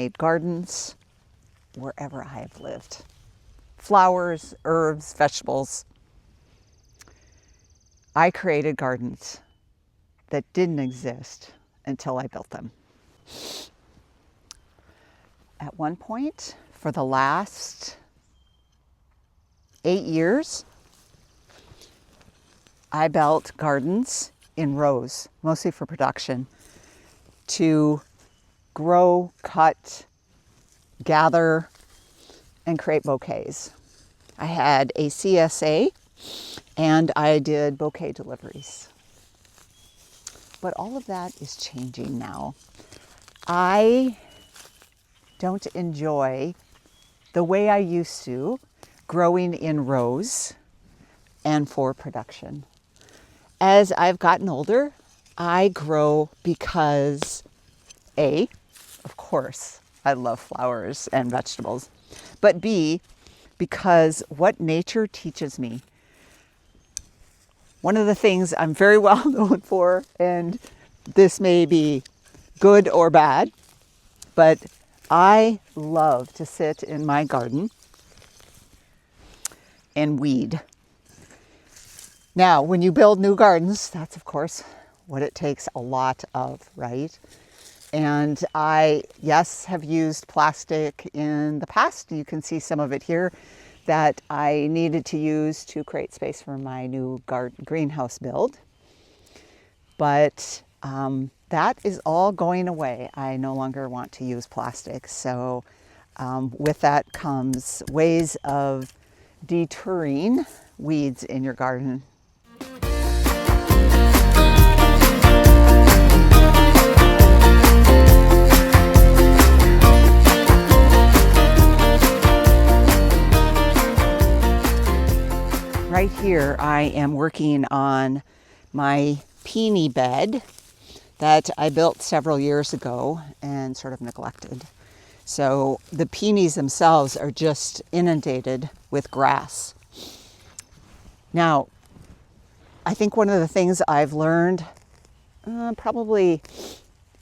made gardens wherever I have lived. Flowers, herbs, vegetables. I created gardens that didn't exist until I built them. At one point, for the last 8 years, I built gardens in rows, mostly for production, to grow, cut, gather, and create bouquets. I had a CSA and I did bouquet deliveries. But all of that is changing now. I don't enjoy the way I used to growing in rows and for production. As I've gotten older, I grow because A, of course, I love flowers and vegetables, but B, because what nature teaches me. One of the things I'm very well known for, and this may be good or bad, but I love to sit in my garden and weed. Now, when you build new gardens, that's of course what it takes a lot of, right? And I, yes, have used plastic in the past. You can see some of it here that I needed to use to create space for my new greenhouse build. But that is all going away. I no longer want to use plastic. So with that comes ways of deterring weeds in your garden. Right here, I am working on my peony bed that I built several years ago and sort of neglected. So the peonies themselves are just inundated with grass. Now, I think one of the things I've learned, probably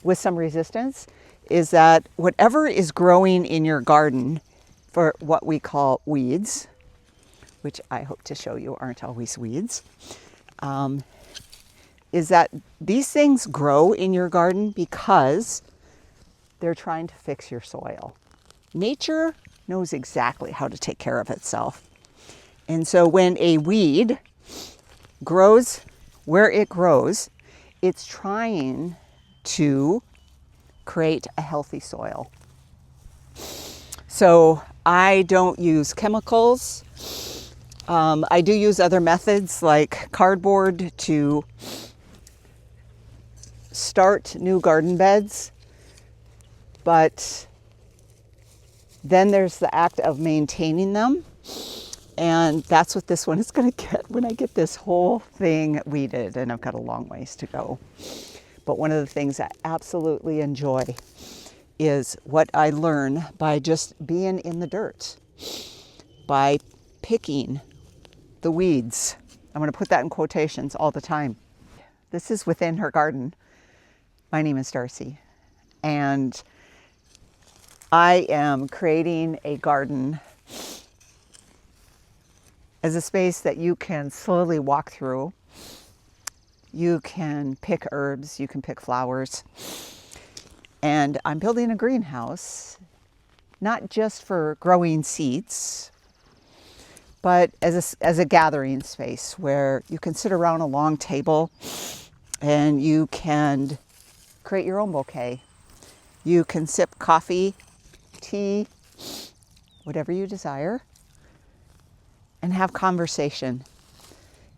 with some resistance, is that whatever is growing in your garden for what we call weeds, which I hope to show you aren't always weeds, is that these things grow in your garden because they're trying to fix your soil. Nature knows exactly how to take care of itself. And so when a weed grows where it grows, it's trying to create a healthy soil. So I don't use chemicals. I do use other methods like cardboard to start new garden beds, but then there's the act of maintaining them, and that's what this one is going to get when I get this whole thing weeded, and I've got a long ways to go. But one of the things I absolutely enjoy is what I learn by just being in the dirt, by picking the weeds. I'm going to put that in quotations all the time. This is within her garden. My name is Darcy, and I am creating a garden as a space that you can slowly walk through. You can pick herbs, you can pick flowers, and I'm building a greenhouse, not just for growing seeds, but as a gathering space where you can sit around a long table and you can create your own bouquet. You can sip coffee, tea, whatever you desire, and have conversation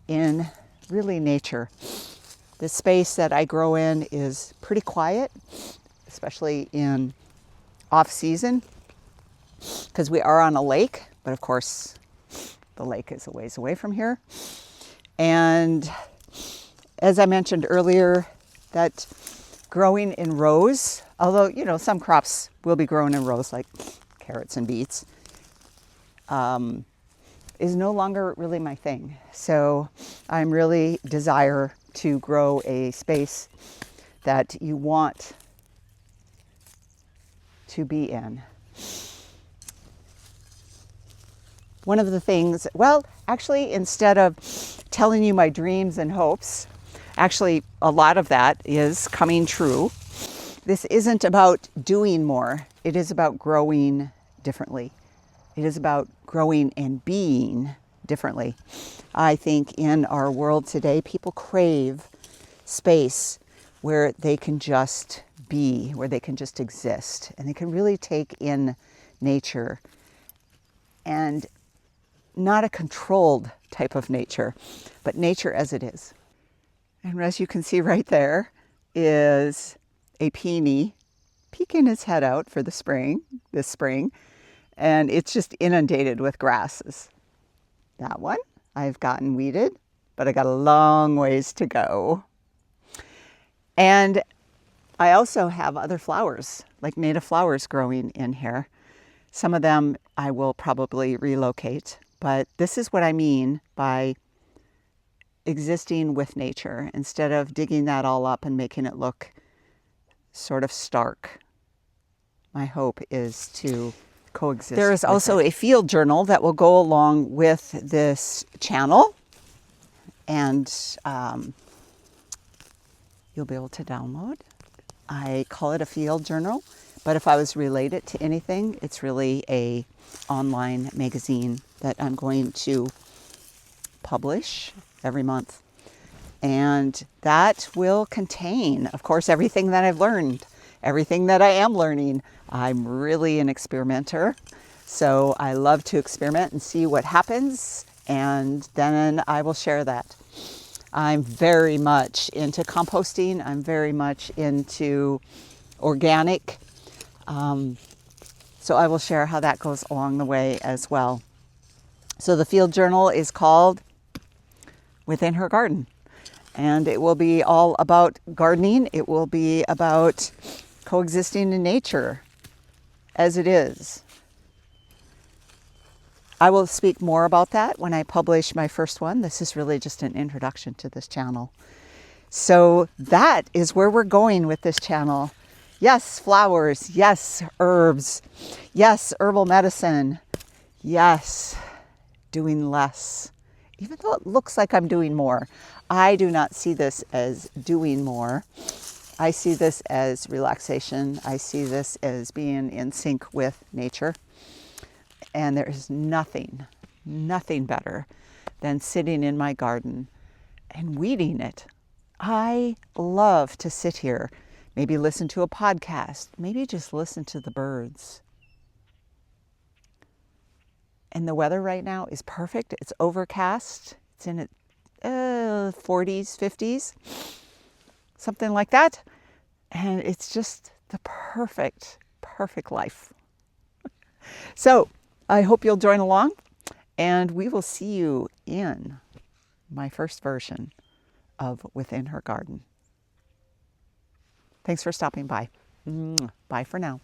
in really nature. The space that I grow in is pretty quiet, especially in off season, because we are on a lake, but of course the lake is a ways away from here. And as I mentioned earlier, that growing in rows, although, you know, some crops will be grown in rows like carrots and beets, is no longer really my thing. So I'm really desire to grow a space that you want to be in. One of the things, well, actually, instead of telling you my dreams and hopes, actually, a lot of that is coming true. This isn't about doing more. It is about growing differently. It is about growing and being differently. I think in our world today, people crave space where they can just be, where they can just exist, and they can really take in nature, and not a controlled type of nature, but nature as it is. And as you can see right there is a peony peeking its head out for the spring, this spring, and it's just inundated with grasses. That one I've gotten weeded, but I got a long ways to go. And I also have other flowers, like native flowers growing in here. Some of them I will probably relocate, but this is what I mean by existing with nature instead of digging that all up and making it look sort of stark. My hope is to coexist. There is also a field journal that will go along with this channel, and you'll be able to download. I call it a field journal, but if I was to relate it to anything, it's really a online magazine that I'm going to publish every month. And that will contain, of course, everything that I've learned, everything that I am learning. I'm really an experimenter, so I love to experiment and see what happens, and then I will share that. I'm very much into composting. I'm very much into organic. So I will share how that goes along the way as well. So the field journal is called Within Her Garden. And it will be all about gardening. It will be about coexisting in nature as it is. I will speak more about that when I publish my first one. This is really just an introduction to this channel. So that is where we're going with this channel. Yes, flowers. Yes, herbs. Yes, herbal medicine. Yes, doing less. Even though it looks like I'm doing more, I do not see this as doing more. I see this as relaxation. I see this as being in sync with nature. And there is nothing better than sitting in my garden and weeding it. I love to sit here, maybe listen to a podcast, maybe just listen to the birds. And the weather right now is perfect. It's overcast. It's in its 40s, 50s, something like that. And it's just the perfect life. So I hope you'll join along, and we will see you in my first version of Within Her Garden. Thanks for stopping by. Bye for now.